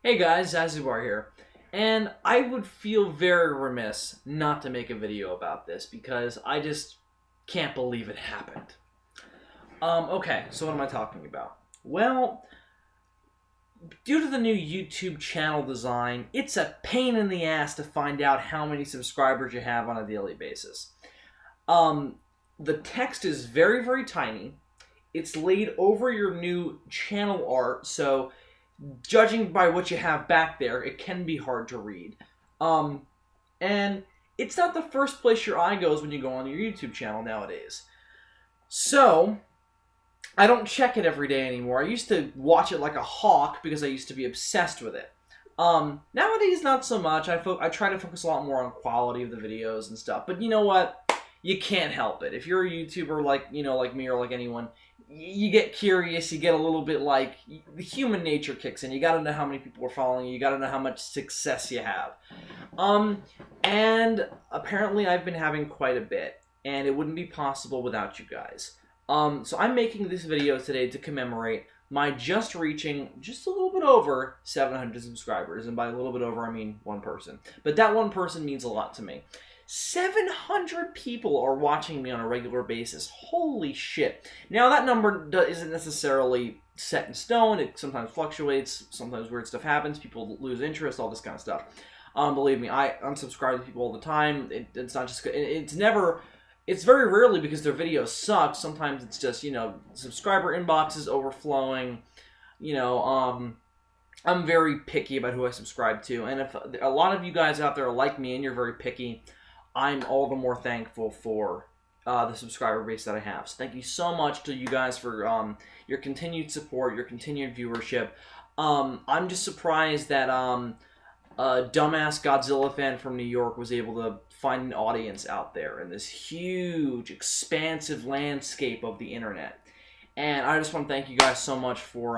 Hey guys, Zazubaar here, and I would feel very remiss not to make a video about this because I just can't believe it happened. Okay, so what am I talking about? Well, due to the new YouTube channel design, it's a pain in the ass to find out how many subscribers you have on a daily basis. Um, the text is very, very tiny. It's laid over your new channel art, so judging by what you have back there, it can be hard to read. And it's not the first place your eye goes when you go on your YouTube channel nowadays. So, I don't check it every day anymore. I used to watch it like a hawk because I used to be obsessed with it. Nowadays, not so much. I try to focus a lot more on quality of the videos and stuff. But you know what? You can't help it. If you're a YouTuber like me or like anyone, you get curious, you get a little bit like, the human nature kicks in. You gotta know how many people are following you, you gotta know how much success you have. And apparently I've been having quite a bit, and it wouldn't be possible without you guys. So I'm making this video today to commemorate my just reaching just a little bit over 700 subscribers, and by a little bit over I mean one person. But that one person means a lot to me. 700 people are watching me on a regular basis. Holy shit. Now, that number isn't necessarily set in stone. It sometimes fluctuates. Sometimes weird stuff happens. People lose interest, all this kind of stuff. Believe me, I unsubscribe to people all the time. It's not just... It's never... It's very rarely because their videos suck. Sometimes it's just, subscriber inboxes overflowing. I'm very picky about who I subscribe to. And if a lot of you guys out there are like me and you're very picky, I'm all the more thankful for the subscriber base that I have. So thank you so much to you guys for your continued support, your continued viewership. I'm just surprised that a dumbass Godzilla fan from New York was able to find an audience out there in this huge, expansive landscape of the internet. And I just want to thank you guys so much for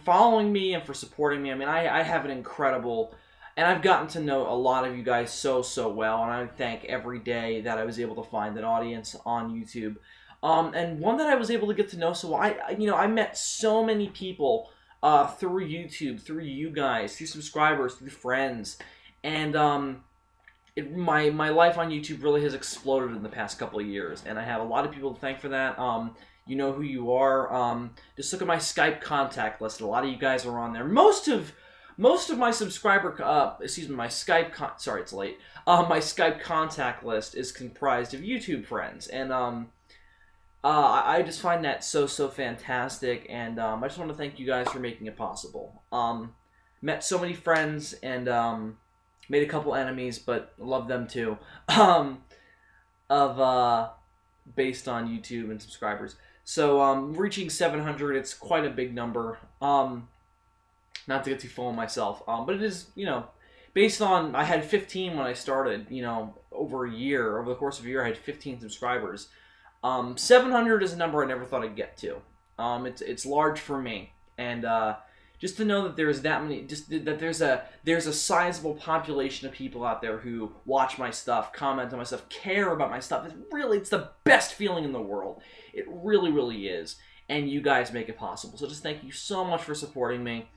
following me and for supporting me. I mean, I have an incredible... And I've gotten to know a lot of you guys so well, and I thank every day that I was able to find an audience on YouTube. And one that I was able to get to know, so I met so many people through YouTube, through you guys, through subscribers, through friends. And my life on YouTube really has exploded in the past couple of years, and I have a lot of people to thank for that. You know who you are. Just look at my Skype contact list. A lot of you guys are on there. Most of my subscriber, my Skype, sorry, it's late. My Skype contact list is comprised of YouTube friends, and I just find that so fantastic, and I just want to thank you guys for making it possible. Met so many friends, and made a couple enemies, but love them too. Based on YouTube and subscribers. So reaching 700, it's quite a big number. Not to get too full of myself, but it is, based on, I had 15 when I started, over the course of a year, I had 15 subscribers. 700 is a number I never thought I'd get to. It's large for me, and just to know that there's that many, just that there's a sizable population of people out there who watch my stuff, comment on my stuff, care about my stuff, it's the best feeling in the world. It really is, and you guys make it possible. So just thank you so much for supporting me.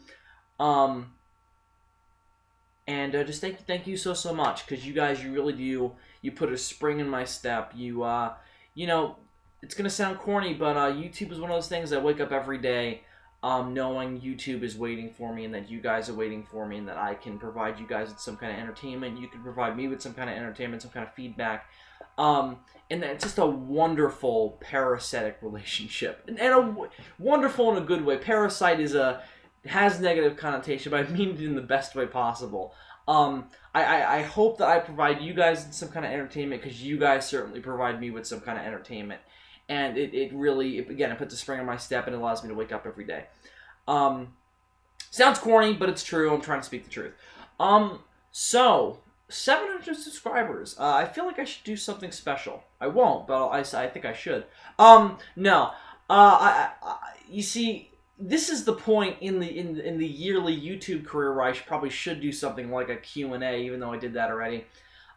Just thank you so much, because you guys, you really do, you put a spring in my step. You, it's gonna sound corny, but YouTube is one of those things that I wake up every day knowing YouTube is waiting for me, and that you guys are waiting for me, and that I can provide you guys with some kind of entertainment, you can provide me with some kind of entertainment, some kind of feedback, and it's just a wonderful parasitic relationship, and wonderful in a good way. Parasite has negative connotation, but I mean it in the best way possible. I hope that I provide you guys some kind of entertainment, because you guys certainly provide me with some kind of entertainment. And it puts a spring in my step, and it allows me to wake up every day. Sounds corny, but it's true. I'm trying to speak the truth. So, 700 subscribers. I feel like I should do something special. I won't, but I think I should. No. You see, this is the point in the yearly YouTube career where I probably should do something like a Q&A, even though I did that already.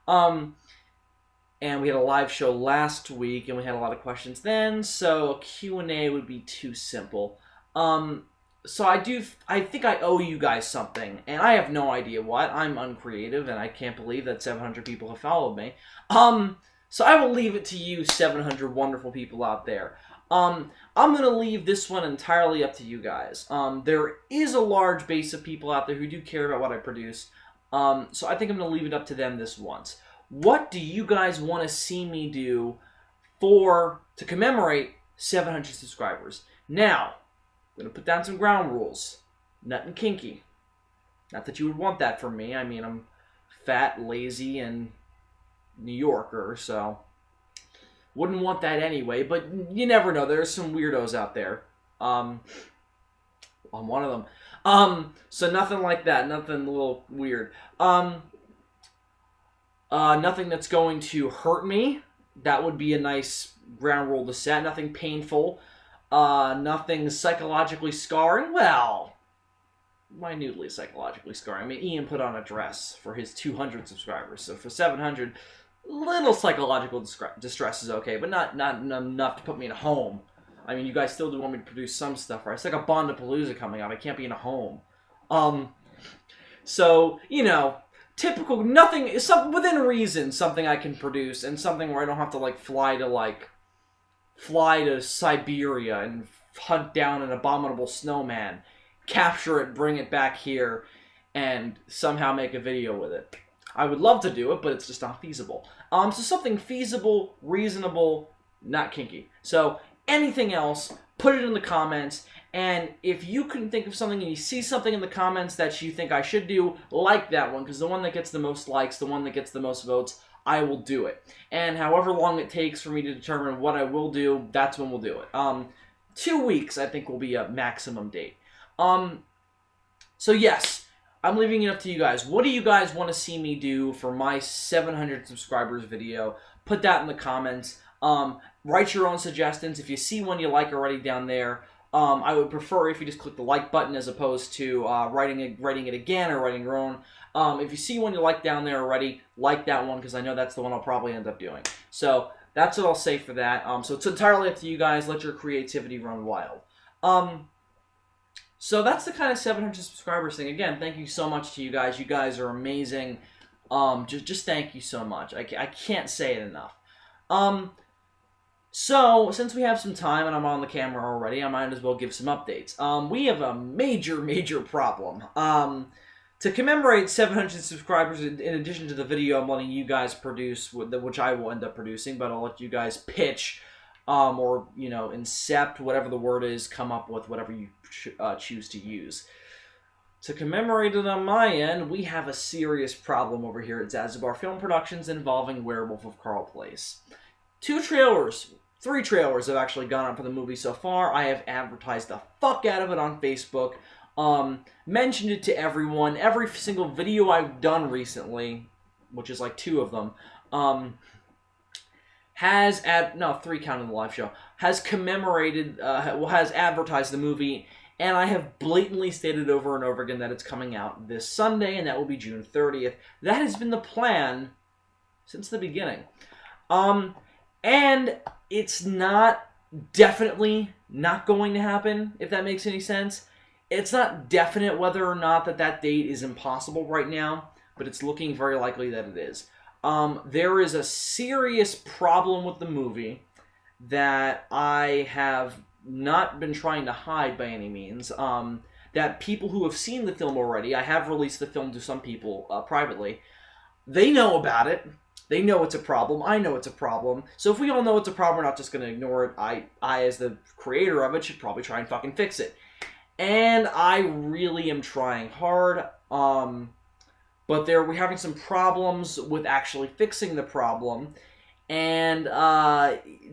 And we had a live show last week, and we had a lot of questions then, so a Q&A would be too simple. So I think I owe you guys something, and I have no idea what. I'm uncreative, and I can't believe that 700 people have followed me. So I will leave it to you, 700 wonderful people out there. I'm going to leave this one entirely up to you guys. There is a large base of people out there who do care about what I produce, so I think I'm going to leave it up to them this once. What do you guys want to see me do to commemorate 700 subscribers? Now, I'm going to put down some ground rules. Nothing kinky. Not that you would want that from me. I mean, I'm fat, lazy, and New Yorker, so wouldn't want that anyway, but you never know. There's some weirdos out there. I'm one of them. So nothing like that. Nothing a little weird. Nothing that's going to hurt me. That would be a nice ground rule to set. Nothing painful. Nothing psychologically scarring. Well, minutely psychologically scarring. I mean, Ian put on a dress for his 200 subscribers, so for 700, little psychological distress is okay, but not enough to put me in a home. I mean, you guys still do want me to produce some stuff, right? It's like a Bondapalooza coming out. I can't be in a home. So, you know, typical, nothing, within reason, something I can produce, and something where I don't have to, like, fly to Siberia and hunt down an abominable snowman, capture it, bring it back here, and somehow make a video with it. I would love to do it, but it's just not feasible. So something feasible, reasonable, not kinky. So anything else, put it in the comments, and if you can think of something and you see something in the comments that you think I should do, like that one, because the one that gets the most likes, the one that gets the most votes, I will do it. And however long it takes for me to determine what I will do, that's when we'll do it. 2 weeks, I think, will be a maximum date. So yes, I'm leaving it up to you guys. What do you guys want to see me do for my 700 subscribers video? Put that in the comments. Write your own suggestions. If you see one you like already down there, I would prefer if you just click the like button as opposed to writing it again or writing your own. If you see one you like down there already, like that one, because I know that's the one I'll probably end up doing. So that's what I'll say for that. So it's entirely up to you guys. Let your creativity run wild. So that's the kind of 700 subscribers thing. Again, thank you so much to you guys. You guys are amazing. Just thank you so much. I can't say it enough. So, since we have some time and I'm on the camera already, I might as well give some updates. We have a major problem. To commemorate 700 subscribers, in addition to the video I'm letting you guys produce, which I will end up producing, but I'll let you guys pitch, or, you know, incept, whatever the word is, come up with whatever you choose to use. To commemorate it on my end, we have a serious problem over here at Zazubaar Film Productions involving Werewolf of Carl Place. 3 trailers have actually gone up for the movie so far. I have advertised the fuck out of it on Facebook. Mentioned it to everyone. Every single video I've done recently, which is like 2 of them, no, 3 counting the live show, has commemorated, has advertised the movie, and I have blatantly stated over and over again that it's coming out this Sunday, and that will be June 30th. That has been the plan since the beginning. And it's not definitely not going to happen, if that makes any sense. It's not definite whether or not that date is impossible right now, but it's looking very likely that it is. There is a serious problem with the movie that I have not been trying to hide by any means. That people who have seen the film already, I have released the film to some people privately, they know about it. They know it's a problem. I know it's a problem. So if we all know it's a problem, we're not just going to ignore it. I, as the creator of it, should probably try and fucking fix it. And I really am trying hard. But we're having some problems with actually fixing the problem. And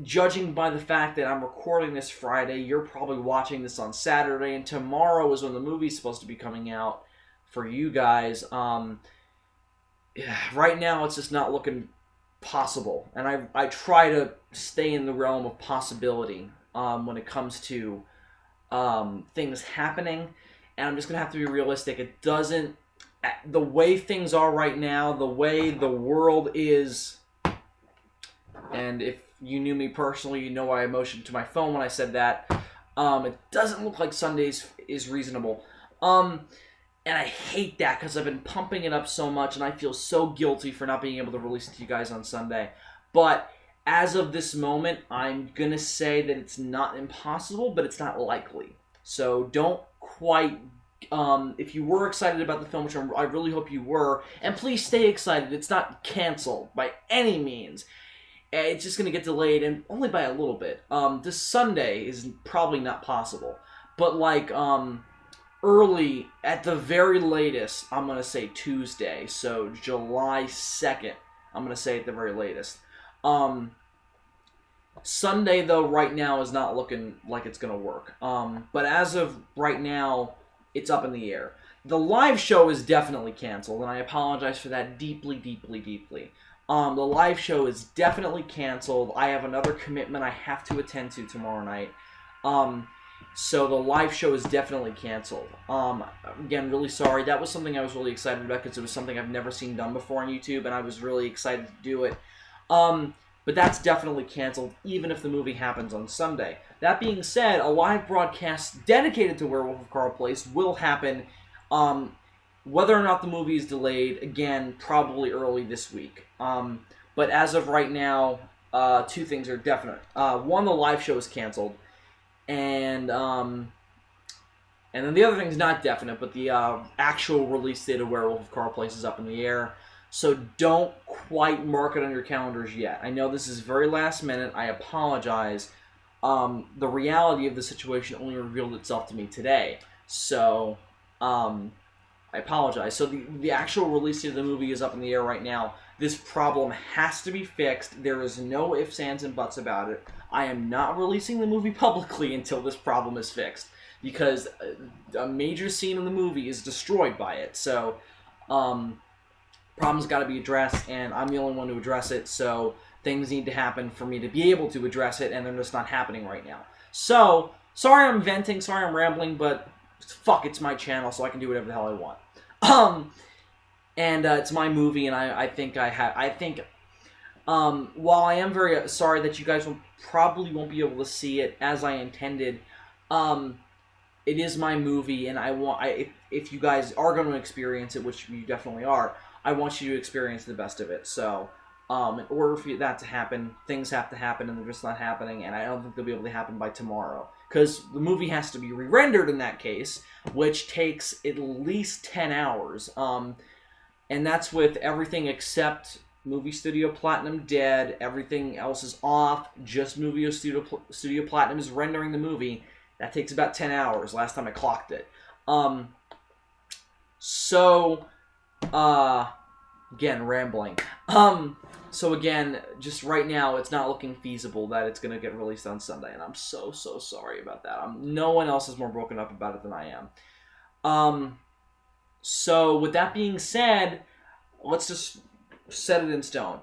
judging by the fact that I'm recording this Friday, you're probably watching this on Saturday, and tomorrow is when the movie's supposed to be coming out for you guys. Right now, it's just not looking possible. And I try to stay in the realm of possibility when it comes to things happening. And I'm just going to have to be realistic. It doesn't... The way things are right now, the way the world is... And if you knew me personally, you know why I motioned to my phone when I said that. It doesn't look like Sunday is reasonable. And I hate that because I've been pumping it up so much, and I feel so guilty for not being able to release it to you guys on Sunday. But as of this moment, I'm going to say that it's not impossible, but it's not likely. So don't quite... if you were excited about the film, which I really hope you were, and please stay excited. It's not canceled by any means. It's just going to get delayed, and only by a little bit. This Sunday is probably not possible. But, like, early, at the very latest, I'm going to say Tuesday. So, July 2nd, I'm going to say at the very latest. Sunday, though, right now is not looking like it's going to work. But as of right now, it's up in the air. The live show is definitely canceled, and I apologize for that deeply, deeply, deeply. The live show is definitely canceled. I have another commitment I have to attend to tomorrow night. So the live show is definitely canceled. Again, really sorry. That was something I was really excited about because it was something I've never seen done before on YouTube, and I was really excited to do it. But that's definitely canceled, even if the movie happens on Sunday. That being said, a live broadcast dedicated to Werewolf of Carl Place will happen. Whether or not the movie is delayed, again, probably early this week. But as of right now, two things are definite. One, the live show is canceled. And then the other thing's not definite, but the actual release date of Werewolf of Carl Place is up in the air. So don't quite mark it on your calendars yet. I know this is very last minute. I apologize. The reality of the situation only revealed itself to me today. So, I apologize. So the actual release date of the movie is up in the air right now. This problem has to be fixed. There is no ifs, ands, and buts about it. I am not releasing the movie publicly until this problem is fixed, because a major scene in the movie is destroyed by it. So, problem's got to be addressed, and I'm the only one to address it, so things need to happen for me to be able to address it, and they're just not happening right now. So, sorry I'm venting, sorry I'm rambling, but fuck, it's my channel, so I can do whatever the hell I want. And it's my movie, and I think while I am very sorry that you guys probably won't be able to see it as I intended, it is my movie, and if you guys are going to experience it, which you definitely are, I want you to experience the best of it. So, in order for that to happen, things have to happen, and they're just not happening, and I don't think they'll be able to happen by tomorrow. Because the movie has to be re-rendered in that case, which takes at least 10 hours. And that's with everything except Movie Studio Platinum dead, everything else is off, just Movie Studio Platinum is rendering the movie. That takes about 10 hours, last time I clocked it. Again, rambling. So again, just right now, it's not looking feasible that it's going to get released on Sunday, and I'm so sorry about that. No one else is more broken up about it than I am. So with that being said, let's just set it in stone.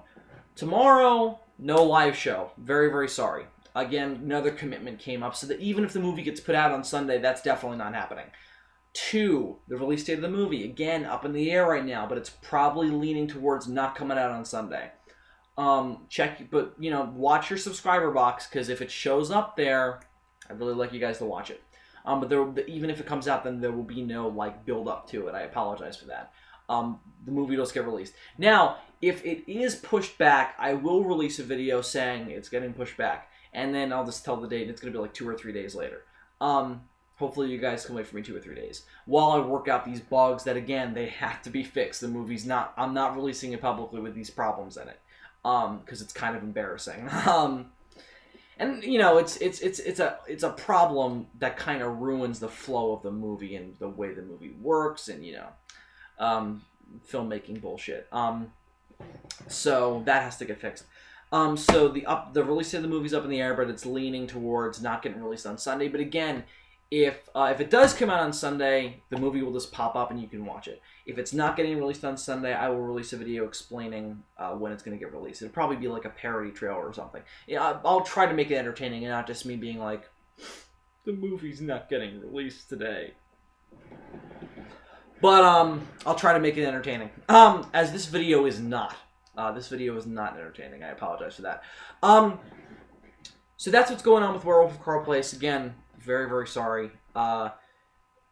Tomorrow, no live show. Very, very sorry. Again, another commitment came up, so that even if the movie gets put out on Sunday, that's definitely not happening. 2, the release date of the movie. Again, up in the air right now, but it's probably leaning towards not coming out on Sunday. Watch your subscriber box, because if it shows up there, I'd really like you guys to watch it. But even if it comes out, then there will be no build up to it. I apologize for that. The movie does get released. Now, if it is pushed back, I will release a video saying it's getting pushed back, and then I'll just tell the date, and it's going to be 2 or 3 days later. Hopefully you guys can wait for me 2 or 3 days while I work out these bugs that, again, they have to be fixed. The movie's not... I'm not releasing it publicly with these problems in it, because it's kind of embarrassing. And it's a problem that kind of ruins the flow of the movie and the way the movie works, and filmmaking bullshit. So that has to get fixed. So the release of the movie's up in the air, but it's leaning towards not getting released on Sunday. But again, if it does come out on Sunday, the movie will just pop up and you can watch it. If it's not getting released on Sunday, I will release a video explaining when it's going to get released. It'll probably be like a parody trailer or something. Yeah, I'll try to make it entertaining and not just me being like, the movie's not getting released today. But I'll try to make it entertaining. As this video is not. This video is not entertaining. I apologize for that. So that's what's going on with Werewolf of Carl Place. Again, very, very sorry.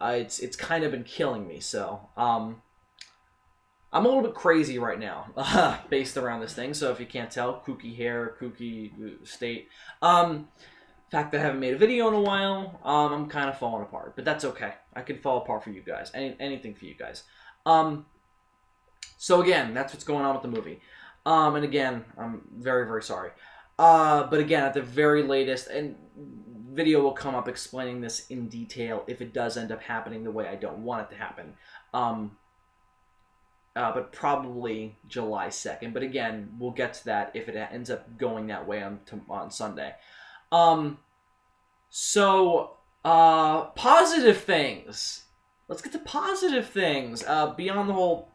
it's kind of been killing me. So I'm a little bit crazy right now, based around this thing. So if you can't tell, kooky hair, kooky state. Fact that I haven't made a video in a while, I'm kind of falling apart. But that's okay. I can fall apart for you guys. Anything for you guys. So again, that's what's going on with the movie. And again, I'm very, very sorry. But again, at the very latest, and video will come up explaining this in detail if it does end up happening the way I don't want it to happen. But probably July 2nd. But again, we'll get to that if it ends up going that way on Sunday. Positive things. Let's get to positive things. Beyond the whole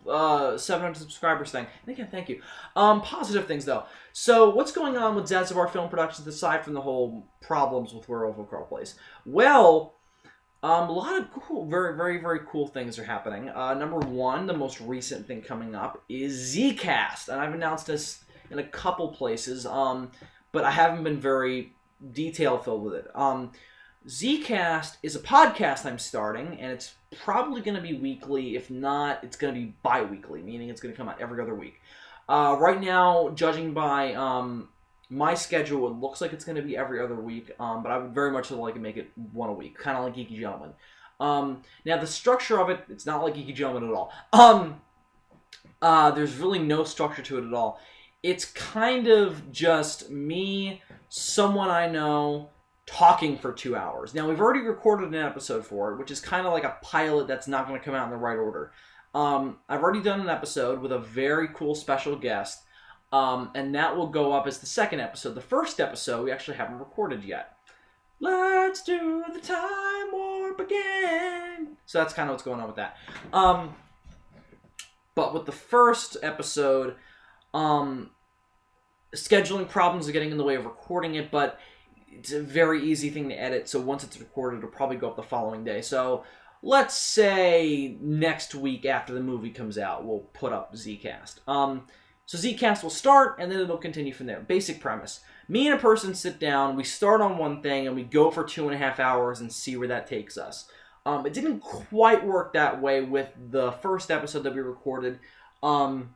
700 subscribers thing. And again, thank you. Positive things, though. So, what's going on with Zazubaar Film Productions aside from the whole problems with where Overcrow plays? Well, a lot of cool, very, very, very cool things are happening. Number one, the most recent thing coming up is Zcast. And I've announced this in a couple places, but I haven't been very detail-filled with it. Zcast is a podcast I'm starting, and it's probably going to be weekly. If not, it's going to be bi-weekly, meaning it's going to come out every other week. Right now, judging by my schedule, it looks like it's going to be every other week, but I would very much like to make it one a week, kind of like Geeky Gentleman. Now, the structure of it, it's not like Geeky Gentleman at all. There's really no structure to it at all. It's kind of just me, someone I know, talking for 2 hours. Now, we've already recorded an episode for it, which is kind of like a pilot that's not going to come out in the right order. I've already done an episode with a very cool special guest, and that will go up as the second episode. The first episode we actually haven't recorded yet. Let's do the time warp again. So that's kind of what's going on with that. But with the first episode, scheduling problems are getting in the way of recording it, but it's a very easy thing to edit, so once it's recorded, it'll probably go up the following day. So let's say next week after the movie comes out, we'll put up Zcast. So Zcast will start, and then it'll continue from there. Basic premise. Me and a person sit down, we start on one thing, and we go for 2.5 hours and see where that takes us. It didn't quite work that way with the first episode that we recorded, but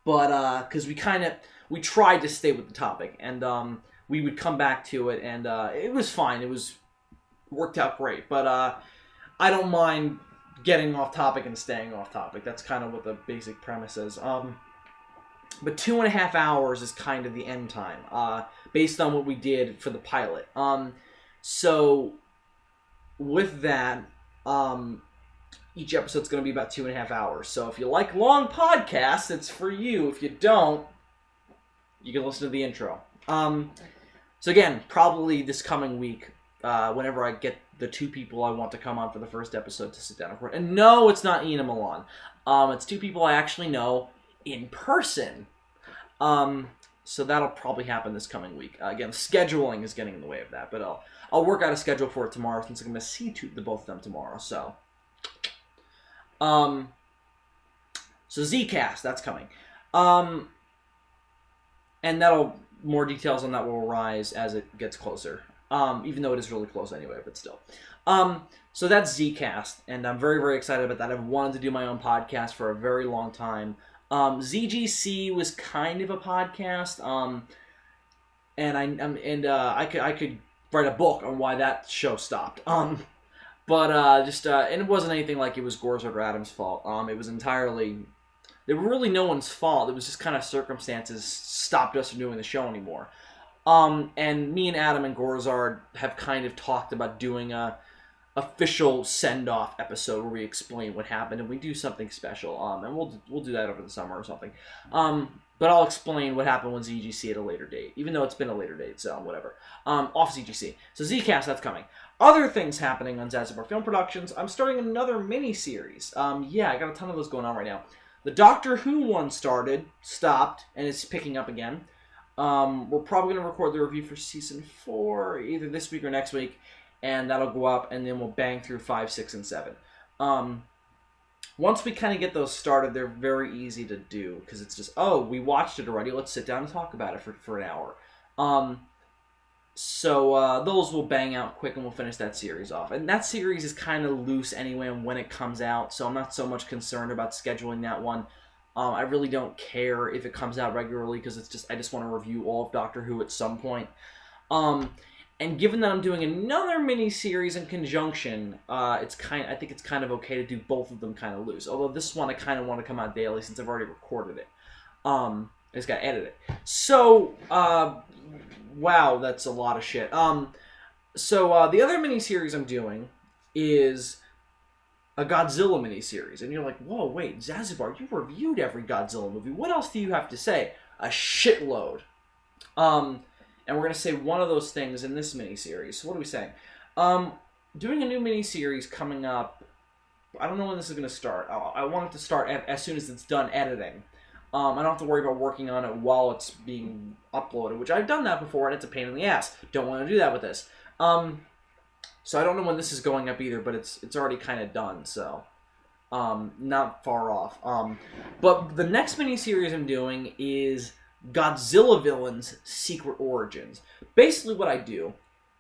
because we tried to stay with the topic, and we would come back to it, and it was fine. It worked out great. But I don't mind getting off topic and staying off topic. That's kind of what the basic premise is. But 2.5 hours is kind of the end time, based on what we did for the pilot. So with that, each episode's going to be about 2.5 hours. So if you like long podcasts, it's for you. If you don't, you can listen to the intro. So again, probably this coming week, whenever I get the 2 people I want to come on for the first episode to sit down and record. And no, it's not Ian and Milan. It's 2 people I actually know in person. So that'll probably happen this coming week. Again, scheduling is getting in the way of that, but I'll work out a schedule for it tomorrow since I'm going to see the both of them tomorrow. So Zcast, that's coming. And more details on that will arise as it gets closer. Even though it is really close anyway, but still. So that's Zcast, and I'm very, very excited about that. I've wanted to do my own podcast for a very long time. ZGC was kind of a podcast, and I could write a book on why that show stopped. And it wasn't anything like it was Gorzard or Adam's fault. It was entirely. They were really no one's fault. It was just kind of circumstances stopped us from doing the show anymore. And me and Adam and Gorzard have kind of talked about doing a official send-off episode where we explain what happened and we do something special. And we'll do that over the summer or something. But I'll explain what happened with ZGC at a later date, even though it's been a later date, so whatever. Off ZGC. So Zcast, that's coming. Other things happening on Zazubaar Film Productions. I'm starting another mini-series. Yeah, I got a ton of those going on right now. The Doctor Who one stopped, and it's picking up again. We're probably going to record the review for Season 4 either this week or next week, and that'll go up, and then we'll bang through 5, 6, and 7. Once we kind of get those started, they're very easy to do, because it's just, oh, we watched it already, let's sit down and talk about it for an hour. So those will bang out quick, and we'll finish that series off. And that series is kind of loose anyway when it comes out, so I'm not so much concerned about scheduling that one. I really don't care if it comes out regularly because I just want to review all of Doctor Who at some point. And given that I'm doing another mini-series in conjunction, I think it's kind of okay to do both of them kind of loose. Although this one I kind of want to come out daily since I've already recorded it. I just got to edit it. So, wow, that's a lot of shit. So the other mini-series I'm doing is a Godzilla miniseries. And you're like, whoa, wait, Zazubaar, you reviewed every Godzilla movie. What else do you have to say? A shitload. And we're going to say one of those things in this miniseries. So what are we saying? Doing a new miniseries coming up. I don't know when this is going to start. I want it to start as soon as it's done editing. I don't have to worry about working on it while it's being uploaded, which I've done that before, and it's a pain in the ass. Don't want to do that with this. So I don't know when this is going up either, but it's already kind of done, so not far off. But the next miniseries I'm doing is Godzilla Villains Secret Origins. Basically what I do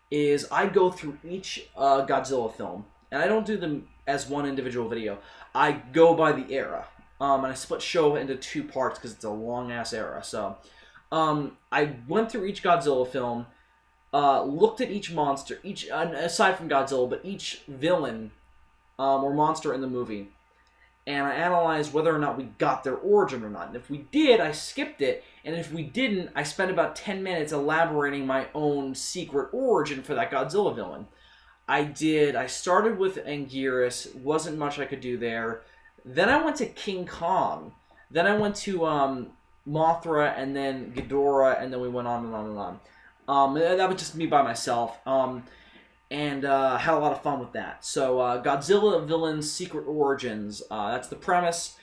is I go through each Godzilla film, and I don't do them as one individual video. I go by the era, and I split show into 2 parts because it's a long-ass era. So I went through each Godzilla film, looked at each monster, aside from Godzilla, but each villain or monster in the movie, and I analyzed whether or not we got their origin or not. And if we did, I skipped it, and if we didn't, I spent about 10 minutes elaborating my own secret origin for that Godzilla villain. I started with Anguirus, wasn't much I could do there. Then I went to King Kong. Then I went to Mothra, and then Ghidorah, and then we went on and on and on. That was just me by myself, and had a lot of fun with that. So, Godzilla Villains Secret Origins, that's the premise.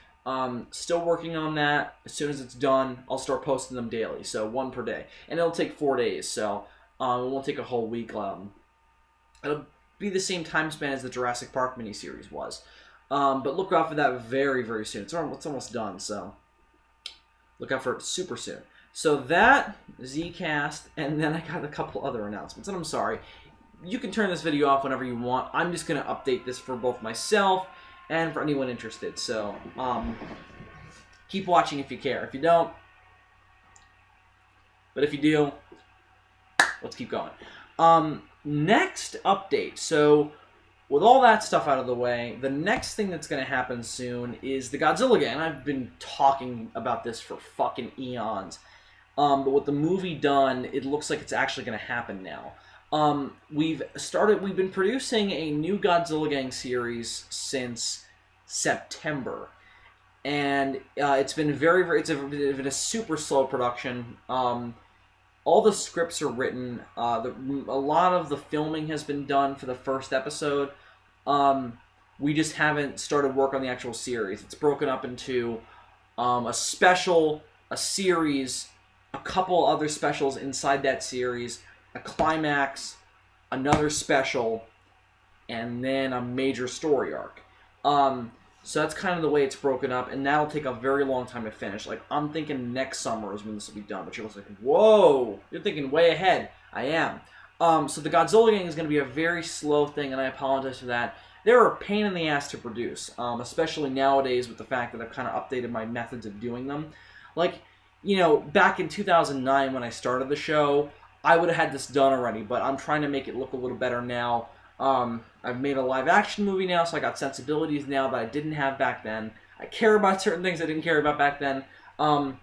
Still working on that. As soon as it's done, I'll start posting them daily, so 1 per day. And it'll take 4 days, so it won't take a whole week. It'll be the same time span as the Jurassic Park miniseries was. But look out for that very, very soon. It's almost done, so look out for it super soon. So that, Zcast, and then I got a couple other announcements. And I'm sorry, you can turn this video off whenever you want. I'm just going to update this for both myself and for anyone interested. So, keep watching if you care. If you don't, but if you do, let's keep going. Next update. So, with all that stuff out of the way, the next thing that's going to happen soon is the Godzilla game. I've been talking about this for fucking eons. But with the movie done, it looks like it's actually going to happen now. We've been producing a new Godzilla Gang series since September. And it's been it's been a super slow production. All the scripts are written. A lot of the filming has been done for the first episode. We just haven't started work on the actual series. It's broken up into a special, a series, a couple other specials inside that series, a climax, another special, and then a major story arc. So that's kind of the way it's broken up, and that'll take a very long time to finish. Like, I'm thinking next summer is when this will be done, but you're like, whoa, you're thinking way ahead. I am. So the Godzilla Gang is going to be a very slow thing, and I apologize for that. They're a pain in the ass to produce, especially nowadays with the fact that I've kind of updated my methods of doing them. Like, you know, back in 2009 when I started the show, I would have had this done already, but I'm trying to make it look a little better now. I've made a live-action movie now, so I got sensibilities now that I didn't have back then. I care about certain things I didn't care about back then. And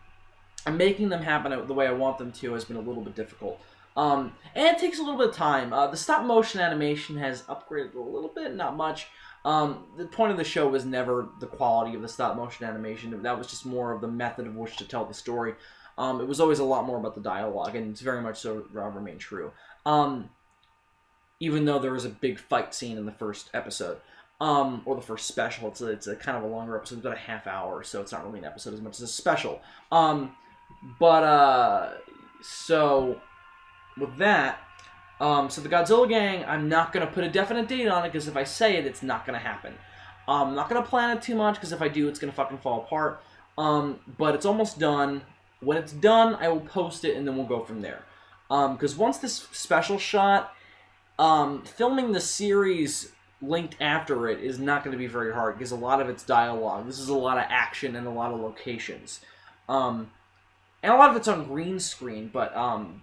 making them happen the way I want them to has been a little bit difficult. And it takes a little bit of time. The stop-motion animation has upgraded a little bit, not much. The point of the show was never the quality of the stop-motion animation. That was just more of the method of which to tell the story. It was always a lot more about the dialogue, and it's very much so remained true. Even though there was a big fight scene in the first episode, or the first special. It's a kind of a longer episode, it's about a half hour, so it's not really an episode as much as a special. So with that, so the Godzilla Gang, I'm not going to put a definite date on it, because if I say it, it's not going to happen. I'm not going to plan it too much, because if I do, it's going to fucking fall apart. But it's almost done. When it's done, I will post it, and then we'll go from there. Because once this special shot, filming the series linked after it is not going to be very hard because a lot of it's dialogue. This is a lot of action and a lot of locations. And a lot of it's on green screen, but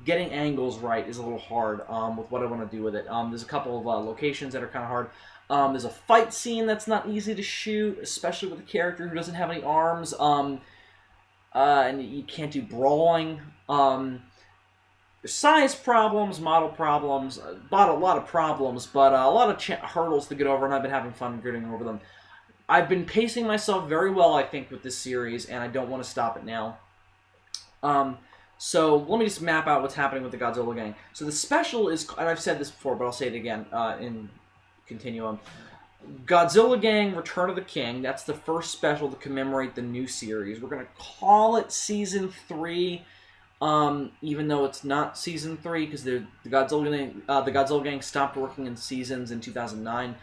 getting angles right is a little hard with what I want to do with it. There's a couple of locations that are kind of hard. There's a fight scene that's not easy to shoot, especially with a character who doesn't have any arms. And you can't do brawling. There's size problems, model problems, a lot of problems, but a lot of hurdles to get over, and I've been having fun getting over them. I've been pacing myself very well, I think, with this series, and I don't want to stop it now. So let me just map out what's happening with the Godzilla gang. So the special is, and I've said this before, but I'll say it again in continuum. Godzilla Gang Return of the King. That's the first special to commemorate the new series. We're going to call it Season 3, even though it's not Season 3, because the Godzilla Gang stopped working in seasons in 2009.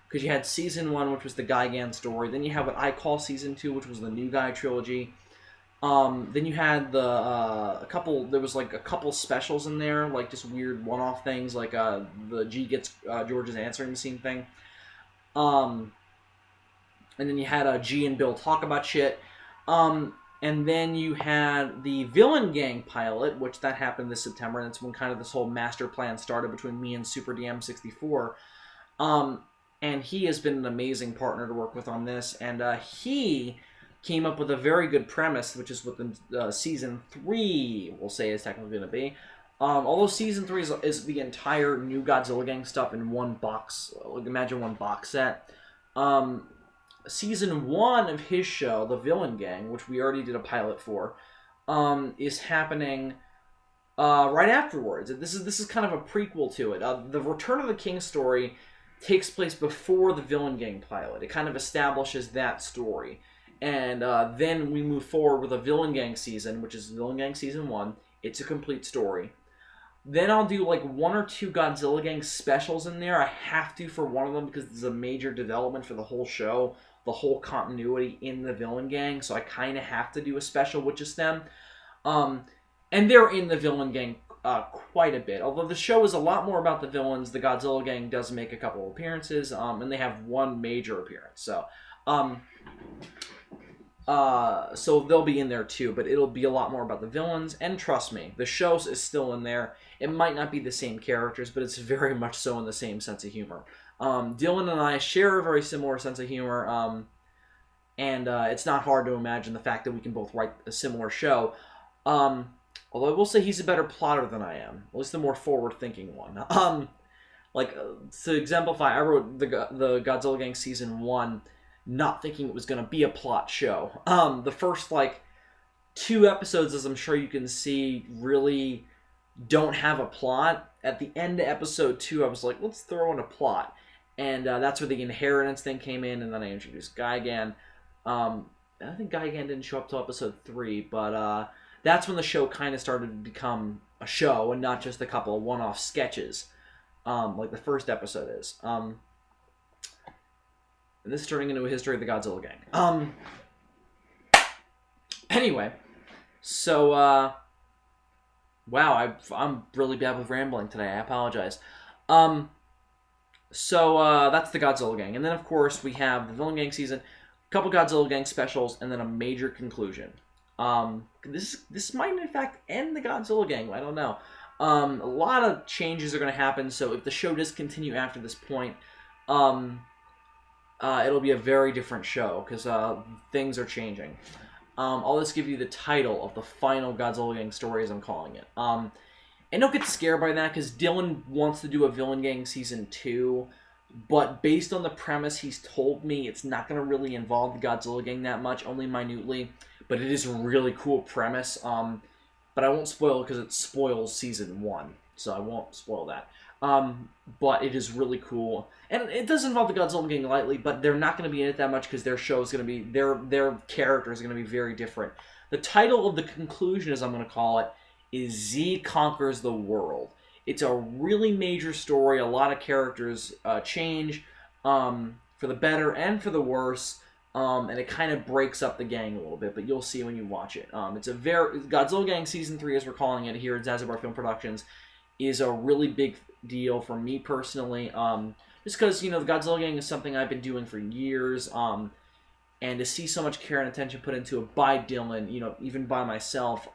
Because you had Season 1, which was the Gigan story. Then you have what I call Season 2, which was the New Guy trilogy. Then you had there was like a couple specials in there, like just weird one-off things, like the G gets George's answering machine thing. And then you had G and Bill talk about shit. And then you had the Villain Gang pilot, which that happened this September, and that's when kind of this whole master plan started between me and Super DM64. And he has been an amazing partner to work with on this, and he came up with a very good premise, which is what the Season 3, we'll say, is technically going to be. Although Season 3 is the entire new Godzilla Gang stuff in one box. Like, imagine one box set. Season 1 of his show, The Villain Gang, which we already did a pilot for, is happening right afterwards. This is kind of a prequel to it. The Return of the King story takes place before the Villain Gang pilot. It kind of establishes that story. And then we move forward with a Villain Gang season, which is Villain Gang Season 1. It's a complete story. Then I'll do like 1 or 2 Godzilla Gang specials in there. I have to for one of them because this is a major development for the whole show, the whole continuity in the Villain Gang. So I kind of have to do a special with just them. And they're in the Villain Gang quite a bit. Although the show is a lot more about the villains, the Godzilla Gang does make a couple of appearances, and they have one major appearance. So they'll be in there too, but it'll be a lot more about the villains, and trust me, the show is still in there. It might not be the same characters, but it's very much so in the same sense of humor. Dylan and I share a very similar sense of humor, and it's not hard to imagine the fact that we can both write a similar show. Although I will say he's a better plotter than I am, at least the more forward-thinking one. To exemplify, I wrote the Godzilla Gang Season 1 not thinking it was going to be a plot show. The first, 2 episodes, as I'm sure you can see, really don't have a plot. At the end of episode 2, I was like, let's throw in a plot. And that's where the inheritance thing came in, and then I introduced Gigan. I think Gigan didn't show up till episode 3, but that's when the show kind of started to become a show, and not just a couple of one-off sketches, like the first episode is. And this is turning into a history of the Godzilla Gang. Anyway, so, wow, I'm really bad with rambling today. I apologize. So that's the Godzilla Gang. And then, of course, we have the Villain Gang season, a couple Godzilla Gang specials, and then a major conclusion. This might, in fact, end the Godzilla Gang. I don't know. A lot of changes are going to happen, so if the show does continue after this point, it'll be a very different show, because things are changing. I'll just give you the title of the final Godzilla Gang story, as I'm calling it. And don't get scared by that, because Dylan wants to do a Villain Gang Season 2, but based on the premise he's told me, it's not going to really involve the Godzilla Gang that much, only minutely, but it is a really cool premise. But I won't spoil it, because it spoils Season 1, so I won't spoil that. But it is really cool. And it does involve the Godzilla Gang lightly, but they're not going to be in it that much because their show is going to be, their character is going to be very different. The title of the conclusion, as I'm going to call it, is Z Conquers the World. It's a really major story. A lot of characters change for the better and for the worse. and it kind of breaks up the gang a little bit, but you'll see when you watch it. It's a Godzilla Gang Season 3, as we're calling it here at Zazubaar Film Productions, is a really big deal for me personally. Just because, the Godzilla Gang is something I've been doing for years, and to see so much care and attention put into it by Dylan, even by myself,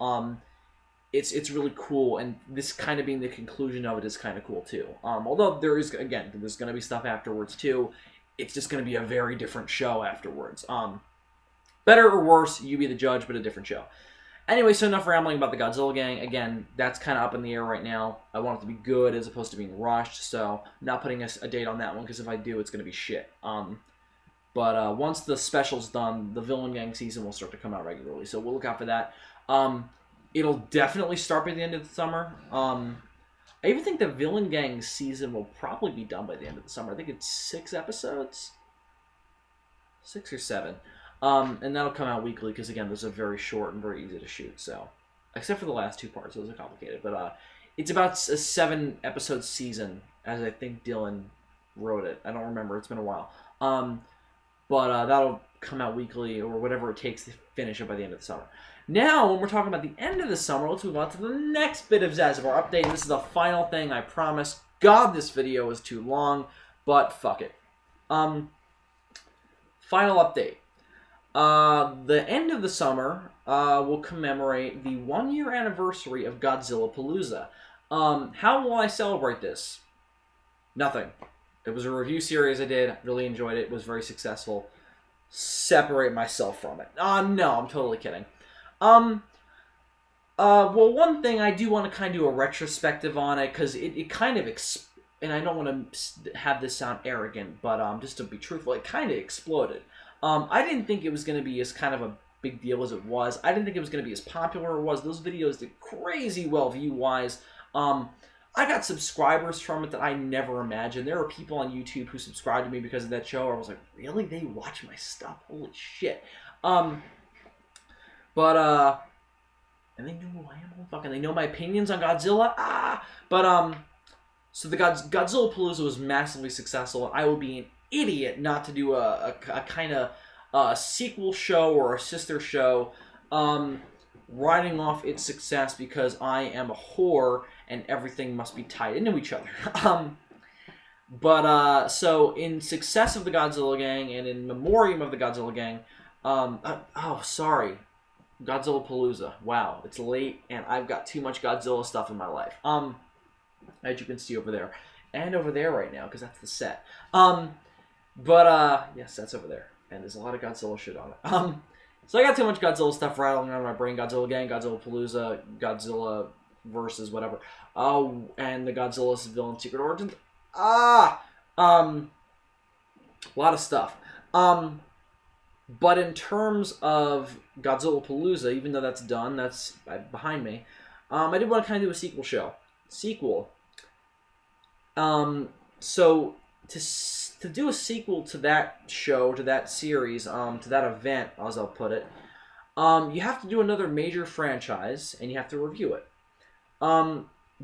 it's really cool, and this kind of being the conclusion of it is kind of cool too. Although there's going to be stuff afterwards too. It's just going to be a very different show afterwards. Better or worse, you be the judge, but a different show. Anyway, so enough rambling about the Godzilla Gang. Again, that's kind of up in the air right now. I want it to be good as opposed to being rushed, so I'm not putting a date on that one, because if I do, it's going to be shit. But once the special's done, the Villain Gang season will start to come out regularly, so we'll look out for that. It'll definitely start by the end of the summer. I even think the Villain Gang season will probably be done by the end of the summer. I think it's 6 episodes. 6 or 7. And that'll come out weekly because, again, those are very short and very easy to shoot. So, except for the last 2 parts. Those are complicated. But it's about a 7-episode season, as I think Dylan wrote it. I don't remember. It's been a while. But that'll come out weekly or whatever it takes to finish it by the end of the summer. Now, when we're talking about the end of the summer, let's move on to the next bit of Zazubaar update. And this is the final thing, I promise. God, this video is too long, but fuck it. Final update. The end of the summer will commemorate the 1-year anniversary of Godzilla Palooza. How will I celebrate this? Nothing. It was a review series I did. Really enjoyed it. It was very successful. Separate myself from it. No, I'm totally kidding. Well, one thing I do want to kind of do a retrospective on it, because it kind of, and I don't want to have this sound arrogant, but just to be truthful, it kind of exploded. I didn't think it was going to be as kind of a big deal as it was. I didn't think it was going to be as popular as it was. Those videos did crazy well view-wise. I got subscribers from it that I never imagined. There are people on YouTube who subscribed to me because of that show. I was like, really? They watch my stuff? Holy shit. And they know who I am. Fucking, they know my opinions on Godzilla. So the Godzilla Palooza was massively successful, and I would be an idiot not to do a kind of sequel show or a sister show, riding off its success because I am a whore and everything must be tied into each other. So in success of the Godzilla Gang and in memoriam of the Godzilla Gang, Godzilla Palooza. Wow, it's late, and I've got too much Godzilla stuff in my life. As you can see over there. And over there right now, because that's the set. Yes, that's over there. And there's a lot of Godzilla shit on it. So I got too much Godzilla stuff rattling around my brain. Godzilla Gang, Godzilla Palooza, Godzilla versus whatever. Oh, and the Godzilla Villain Secret Origins. A lot of stuff. But in terms of Godzilla Palooza, even though that's done, that's behind me, I did want to kind of do a sequel show. So to do a sequel to that show, to that series, to that event, as I'll put it, you have to do another major franchise, and you have to review it.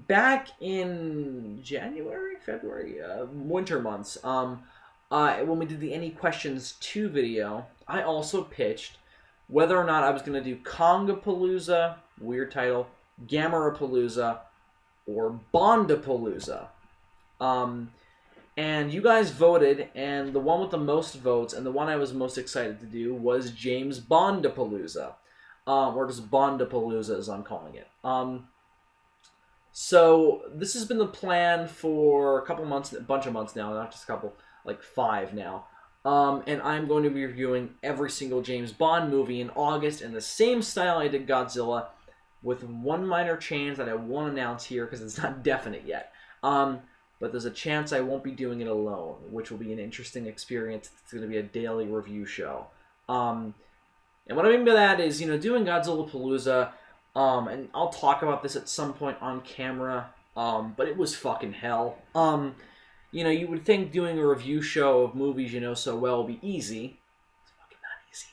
Back in January, February, winter months, when we did the Any Questions 2 video, I also pitched whether or not I was going to do Kongapalooza, weird title, Gamarapalooza, or Bondapalooza. And you guys voted, and the one with the most votes, and the one I was most excited to do, was James Bondapalooza. Or just Bondapalooza, as I'm calling it. So, this has been the plan for a couple months, a bunch of months now, not just a couple, like 5 now. And I'm going to be reviewing every single James Bond movie in August in the same style I did Godzilla, with one minor change that I won't announce here because it's not definite yet. But there's a chance I won't be doing it alone, which will be an interesting experience. It's going to be a daily review show. And what I mean by that is, doing Godzilla Palooza, and I'll talk about this at some point on camera, but it was fucking hell. You would think doing a review show of movies you know so well would be easy. It's fucking not easy.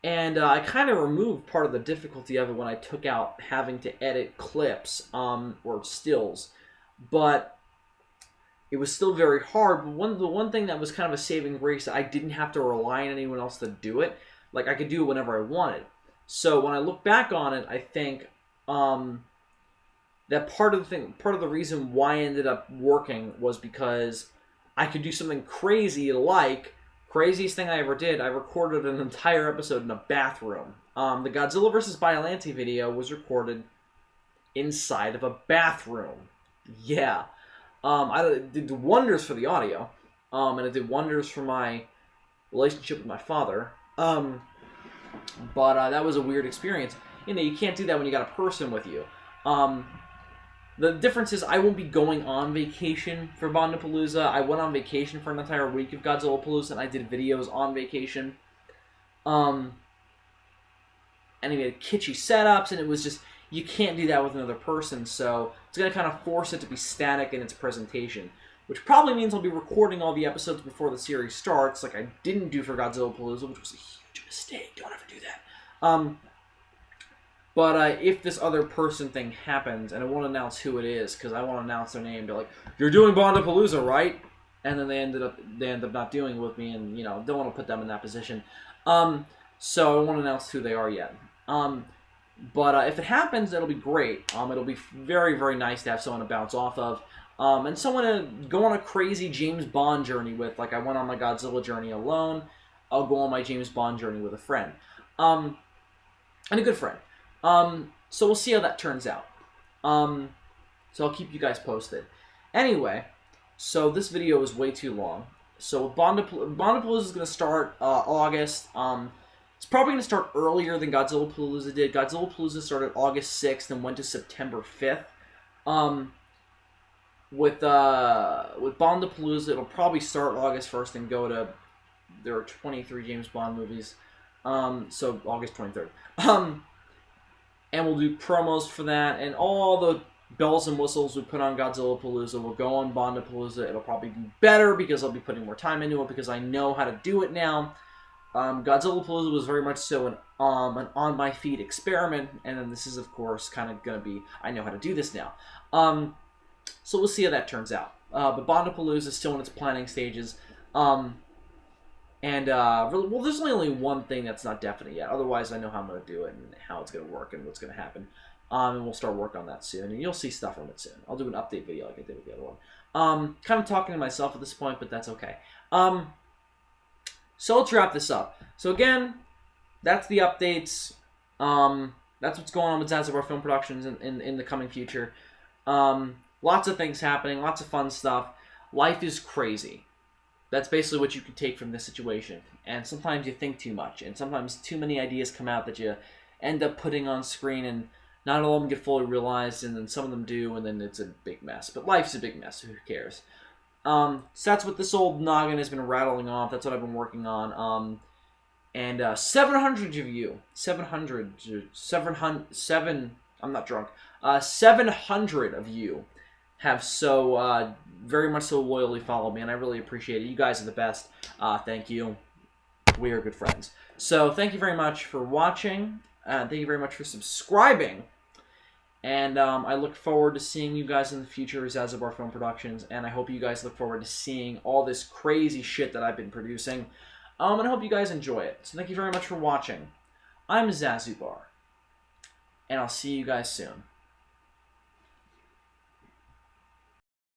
And I kind of removed part of the difficulty of it when I took out having to edit clips, or stills. But it was still very hard. But the one thing that was kind of a saving grace, that I didn't have to rely on anyone else to do it. Like, I could do it whenever I wanted. So when I look back on it, I think that part of the reason why I ended up working was because I could do something crazy, like craziest thing I ever did. I recorded an entire episode in a bathroom. The Godzilla vs. Biollante video was recorded inside of a bathroom. Yeah. It did wonders for the audio, and it did wonders for my relationship with my father. But that was a weird experience. You know, you can't do that when you got a person with you. The difference is I won't be going on vacation for Bondapalooza. I went on vacation for an entire week of Godzilla Palooza, and I did videos on vacation. And we had kitschy setups, and it was just, you can't do that with another person, so it's going to kind of force it to be static in its presentation, which probably means I'll be recording all the episodes before the series starts, like I didn't do for Godzilla Palooza, which was a huge mistake. Don't ever do that. But if this other person thing happens, and I won't announce who it is, because I won't announce their name, be like, "You're doing Bondapalooza, right?" And then they end up not doing it with me, and you know, don't want to put them in that position. So I won't announce who they are yet. But if it happens, it'll be great. It'll be very, very nice to have someone to bounce off of, and someone to go on a crazy James Bond journey with. Like I went on my Godzilla journey alone, I'll go on my James Bond journey with a friend, and a good friend. So we'll see how that turns out. So I'll keep you guys posted. Anyway, so this video is way too long. So Bondapalooza is going to start August. It's probably going to start earlier than Godzilla Palooza did. Godzilla Palooza started August 6th and went to September 5th. With Bondapalooza, it'll probably start August 1st and go to, there are 23 James Bond movies. So August 23rd. And we'll do promos for that, and all the bells and whistles we put on Godzilla Palooza will go on Bondapalooza. It'll probably be better because I'll be putting more time into it because I know how to do it now. Godzilla Palooza was very much so an on-my-feet experiment, and then this is, of course, kind of going to be, I know how to do this now. So we'll see how that turns out. But Bondapalooza is still in its planning stages. Well, there's only one thing that's not definite yet. Otherwise, I know how I'm going to do it and how it's going to work and what's going to happen. And we'll start work on that soon. And you'll see stuff from it soon. I'll do an update video like I did with the other one. Kind of talking to myself at this point, but that's okay. So let's wrap this up. So again, that's the updates. That's what's going on with Zazubaar Film Productions in the coming future. Lots of things happening. Lots of fun stuff. Life is crazy. That's basically what you can take from this situation. And sometimes you think too much. And sometimes too many ideas come out that you end up putting on screen. And not all of them get fully realized. And then some of them do. And then it's a big mess. But life's a big mess. So who cares? So that's what this old noggin has been rattling off. That's what I've been working on. 700 of you. 700. I'm not drunk. 700 of you have so very much so loyally followed me, and I really appreciate it. You guys are the best. Thank you. We are good friends. So thank you very much for watching. Thank you very much for subscribing. And I look forward to seeing you guys in the future as Zazubaar Film Productions, and I hope you guys look forward to seeing all this crazy shit that I've been producing. And I hope you guys enjoy it. So thank you very much for watching. I'm Zazubaar, and I'll see you guys soon.